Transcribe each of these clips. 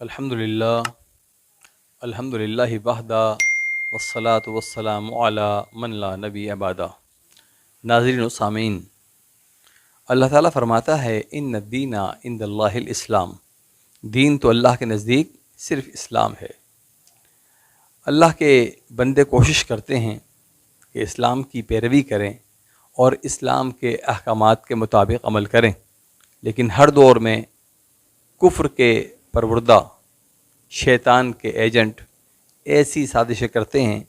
الحمد للہ وحدہ والصلاة والسلام علی من لا نبی بعدہ۔ ناظرین و سامعین، اللہ تعالیٰ فرماتا ہے ان الدین عند اللہ الاسلام، دین تو اللہ کے نزدیک صرف اسلام ہے۔ اللہ کے بندے کوشش کرتے ہیں کہ اسلام کی پیروی کریں اور اسلام کے احکامات کے مطابق عمل کریں، لیکن ہر دور میں کفر کے پروردہ شیطان کے ایجنٹ ایسی سازشیں کرتے ہیں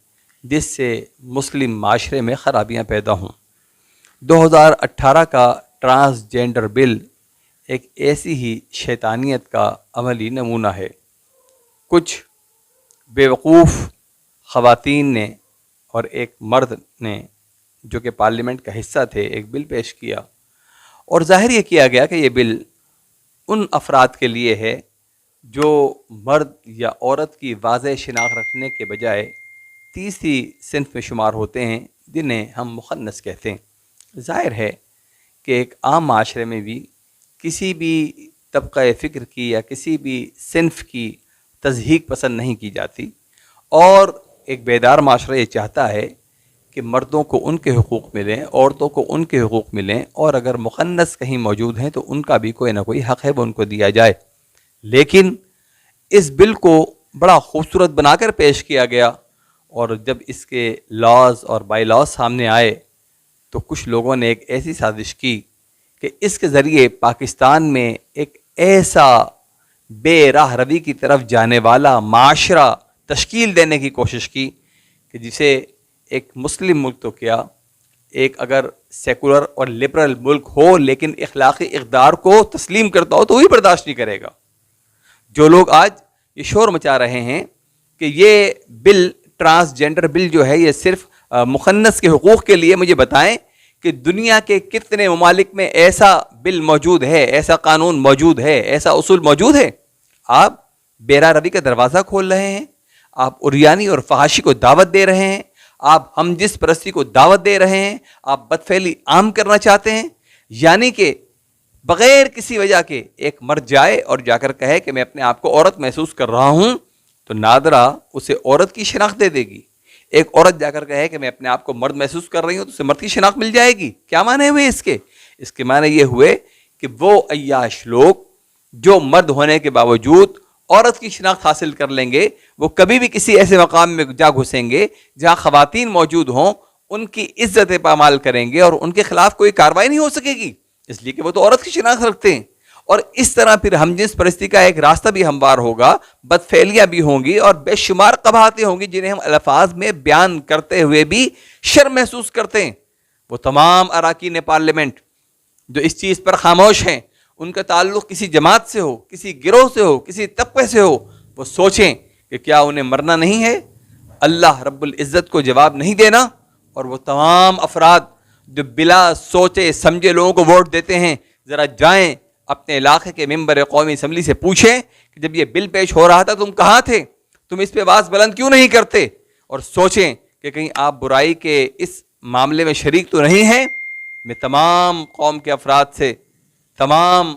جس سے مسلم معاشرے میں خرابیاں پیدا ہوں۔ 2018 کا ٹرانسجینڈر بل ایک ایسی ہی شیطانیت کا عملی نمونہ ہے۔ کچھ بیوقوف خواتین نے اور ایک مرد نے جو کہ پارلیمنٹ کا حصہ تھے ایک بل پیش کیا، اور ظاہر یہ کیا گیا کہ یہ بل ان افراد کے لیے ہے جو مرد یا عورت کی واضح شناخت رکھنے کے بجائے تیسری صنف میں شمار ہوتے ہیں، جنہیں ہم مخنث کہتے ہیں۔ ظاہر ہے کہ ایک عام معاشرے میں بھی کسی بھی طبقہ فکر کی یا کسی بھی صنف کی تضحیک پسند نہیں کی جاتی، اور ایک بیدار معاشرہ یہ چاہتا ہے کہ مردوں کو ان کے حقوق ملیں، عورتوں کو ان کے حقوق ملیں، اور اگر مخنث کہیں موجود ہیں تو ان کا بھی کوئی نہ کوئی حق ہے وہ ان کو دیا جائے۔ لیکن اس بل کو بڑا خوبصورت بنا کر پیش کیا گیا، اور جب اس کے لاز اور بائی لاز سامنے آئے تو کچھ لوگوں نے ایک ایسی سازش کی کہ اس کے ذریعے پاکستان میں ایک ایسا بے راہ روی کی طرف جانے والا معاشرہ تشکیل دینے کی کوشش کی کہ جسے ایک مسلم ملک تو کیا، ایک اگر سیکولر اور لبرل ملک ہو لیکن اخلاقی اقدار کو تسلیم کرتا ہو تو وہی برداشت نہیں کرے گا۔ جو لوگ آج یہ شور مچا رہے ہیں کہ یہ بل ٹرانسجینڈر بل جو ہے یہ صرف مخنث کے حقوق کے لیے، مجھے بتائیں کہ دنیا کے کتنے ممالک میں ایسا بل موجود ہے، ایسا قانون موجود ہے، ایسا اصول موجود ہے؟ آپ بیرا روی کا دروازہ کھول رہے ہیں، آپ عریانی اور فحاشی کو دعوت دے رہے ہیں، آپ ہم جس پرستی کو دعوت دے رہے ہیں، آپ بدفعلی عام کرنا چاہتے ہیں۔ یعنی کہ بغیر کسی وجہ کے ایک مرد جائے اور جا کر کہے کہ میں اپنے آپ کو عورت محسوس کر رہا ہوں تو نادرا اسے عورت کی شناخت دے دے گی۔ ایک عورت جا کر کہے کہ میں اپنے آپ کو مرد محسوس کر رہی ہوں تو اسے مرد کی شناخت مل جائے گی۔ کیا معنی ہوئے اس کے؟ اس کے معنی یہ ہوئے کہ وہ عیاش لوگ جو مرد ہونے کے باوجود عورت کی شناخت حاصل کر لیں گے، وہ کبھی بھی کسی ایسے مقام میں جا گھسیں گے جہاں خواتین موجود ہوں، ان کی عزت پامال کریں گے اور ان کے خلاف کوئی کارروائی نہیں ہو سکے گی، اس لیے کہ وہ تو عورت کی شناخت رکھتے ہیں۔ اور اس طرح پھر ہم جنس پرستی کا ایک راستہ بھی ہموار ہوگا، بدفعلیاں بھی ہوں گی اور بے شمار قباحتیں ہوں گی جنہیں ہم الفاظ میں بیان کرتے ہوئے بھی شرم محسوس کرتے ہیں۔ وہ تمام اراکین پارلیمنٹ جو اس چیز پر خاموش ہیں، ان کا تعلق کسی جماعت سے ہو، کسی گروہ سے ہو، کسی طبقے سے ہو، وہ سوچیں کہ کیا انہیں مرنا نہیں ہے، اللہ رب العزت کو جواب نہیں دینا؟ اور وہ تمام افراد جو بلا سوچے سمجھے لوگوں کو ووٹ دیتے ہیں، ذرا جائیں اپنے علاقے کے ممبر قومی اسمبلی سے پوچھیں کہ جب یہ بل پیش ہو رہا تھا تم کہاں تھے، تم اس پہ آواز بلند کیوں نہیں کرتے، اور سوچیں کہ کہیں آپ برائی کے اس معاملے میں شریک تو نہیں ہیں۔ میں تمام قوم کے افراد سے، تمام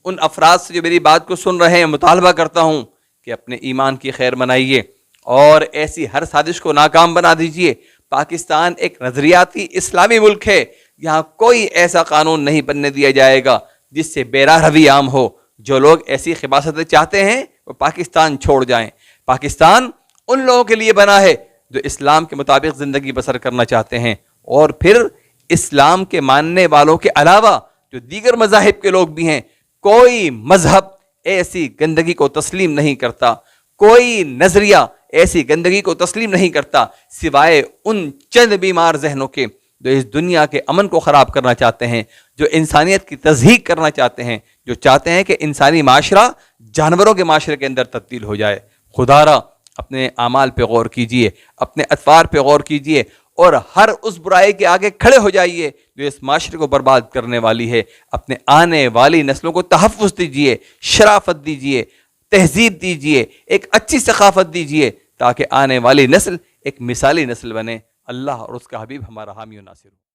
ان افراد سے جو میری بات کو سن رہے ہیں، مطالبہ کرتا ہوں کہ اپنے ایمان کی خیر منائیے اور ایسی ہر سازش کو ناکام بنا دیجیے۔ پاکستان ایک نظریاتی اسلامی ملک ہے، یہاں کوئی ایسا قانون نہیں بننے دیا جائے گا جس سے بیراہ روی عام ہو۔ جو لوگ ایسی خباثتیں چاہتے ہیں وہ پاکستان چھوڑ جائیں۔ پاکستان ان لوگوں کے لیے بنا ہے جو اسلام کے مطابق زندگی بسر کرنا چاہتے ہیں، اور پھر اسلام کے ماننے والوں کے علاوہ جو دیگر مذاہب کے لوگ بھی ہیں، کوئی مذہب ایسی گندگی کو تسلیم نہیں کرتا، کوئی نظریہ ایسی گندگی کو تسلیم نہیں کرتا، سوائے ان چند بیمار ذہنوں کے جو اس دنیا کے امن کو خراب کرنا چاہتے ہیں، جو انسانیت کی تضحیک کرنا چاہتے ہیں، جو چاہتے ہیں کہ انسانی معاشرہ جانوروں کے معاشرے کے اندر تبدیل ہو جائے۔ خدا را اپنے اعمال پہ غور کیجئے، اپنے اطوار پہ غور کیجئے، اور ہر اس برائی کے آگے کھڑے ہو جائیے جو اس معاشرے کو برباد کرنے والی ہے۔ اپنے آنے والی نسلوں کو تحفظ دیجئے، شرافت دیجئے، تہذیب دیجئے، ایک اچھی ثقافت دیجئے، تاکہ آنے والی نسل ایک مثالی نسل بنے۔ اللہ اور اس کا حبیب ہمارا حامی و ناصر ہو۔